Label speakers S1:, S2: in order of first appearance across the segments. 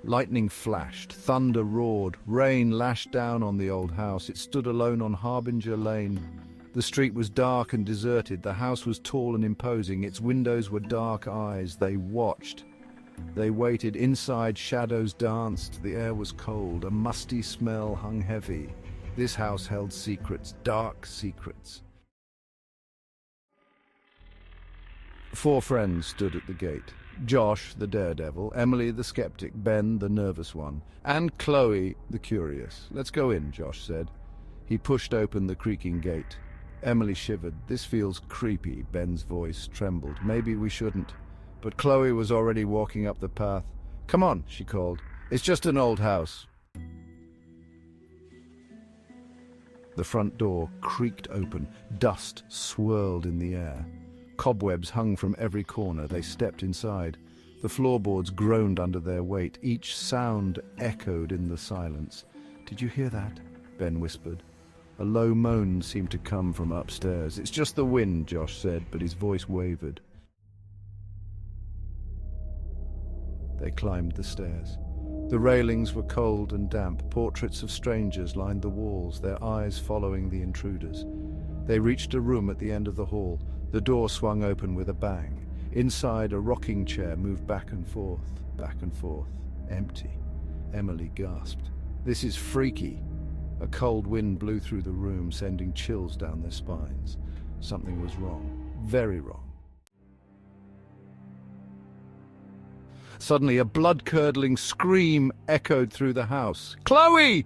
S1: Lightning flashed, thunder roared, rain lashed down on the old house. It stood alone on Harbinger Lane. The street was dark and deserted. The house was tall and imposing. Its windows were dark eyes. They watched. They waited. Inside, shadows danced. The air was cold. A musty smell hung heavy. This house held secrets, dark secrets. 4 friends stood at the gate. Josh, the daredevil, Emily, the skeptic, Ben, the nervous one, and Chloe, the curious. "Let's go in," Josh said. He pushed open the creaking gate. Emily shivered. "This feels creepy." Ben's voice trembled. "Maybe we shouldn't." But Chloe was already walking up the path. "Come on," she called. "It's just an old house." The front door creaked open. Dust swirled in the air. Cobwebs hung from every corner. They stepped inside. The floorboards groaned under their weight. Each sound echoed in the silence. "Did you hear that?" Ben whispered. A low moan seemed to come from upstairs. "It's just the wind," Josh said, but his voice wavered. They climbed the stairs. The railings were cold and damp. Portraits of strangers lined the walls, their eyes following the intruders. They reached a room at the end of the hall. The door swung open with a bang. Inside, a rocking chair moved back and forth, empty. Emily gasped. "This is freaky." A cold wind blew through the room, sending chills down their spines. Something was wrong, very wrong. Suddenly, a blood-curdling scream echoed through the house. "Chloe!"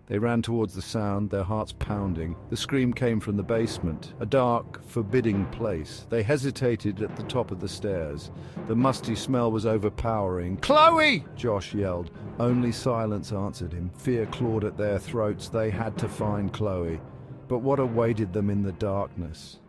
S1: They ran towards the sound, their hearts pounding. The scream came from the basement, a dark, forbidding place. They hesitated at the top of the stairs. The musty smell was overpowering. "Chloe!" Josh yelled. Only silence answered him. Fear clawed at their throats. They had to find Chloe. But what awaited them in the darkness?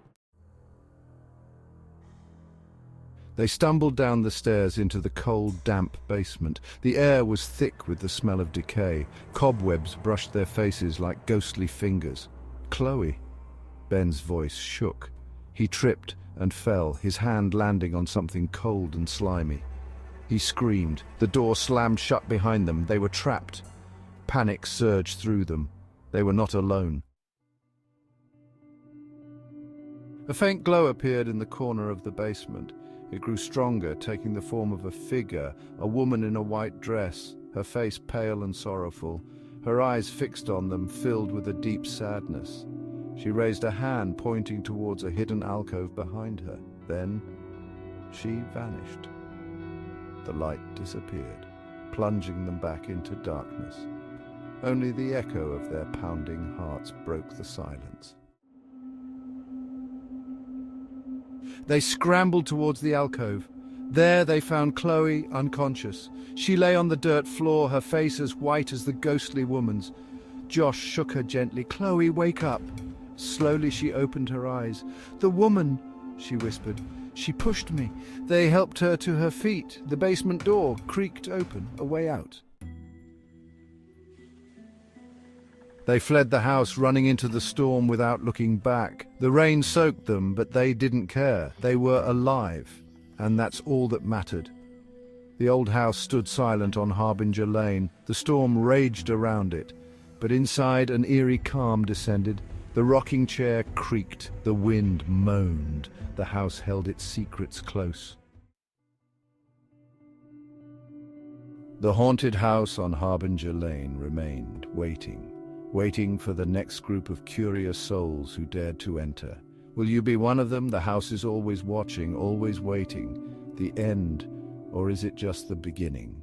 S1: They stumbled down the stairs into the cold, damp basement. The air was thick with the smell of decay. Cobwebs brushed their faces like ghostly fingers. "Chloe!" Ben's voice shook. He tripped and fell, his hand landing on something cold and slimy. He screamed. The door slammed shut behind them. They were trapped. Panic surged through them. They were not alone. A faint glow appeared in the corner of the basement. It grew stronger, taking the form of a figure, a woman in a white dress, her face pale and sorrowful, her eyes fixed on them, filled with a deep sadness. She raised a hand, pointing towards a hidden alcove behind her. Then she vanished. The light disappeared, plunging them back into darkness. Only the echo of their pounding hearts broke the silence. They scrambled towards the alcove. There they found Chloe unconscious. She lay on the dirt floor, her face as white as the ghostly woman's. Josh shook her gently. "Chloe, wake up." Slowly she opened her eyes. "The woman," she whispered. "She pushed me." They helped her to her feet. The basement door creaked open, a way out. They fled the house, running into the storm without looking back. The rain soaked them, but they didn't care. They were alive, and that's all that mattered. The old house stood silent on Harbinger Lane. The storm raged around it, but inside an eerie calm descended. The rocking chair creaked, the wind moaned. The house held its secrets close. The haunted house on Harbinger Lane remained, waiting for the next group of curious souls who dared to enter. Will you be one of them? The house is always watching, always waiting. The end, or is it just the beginning?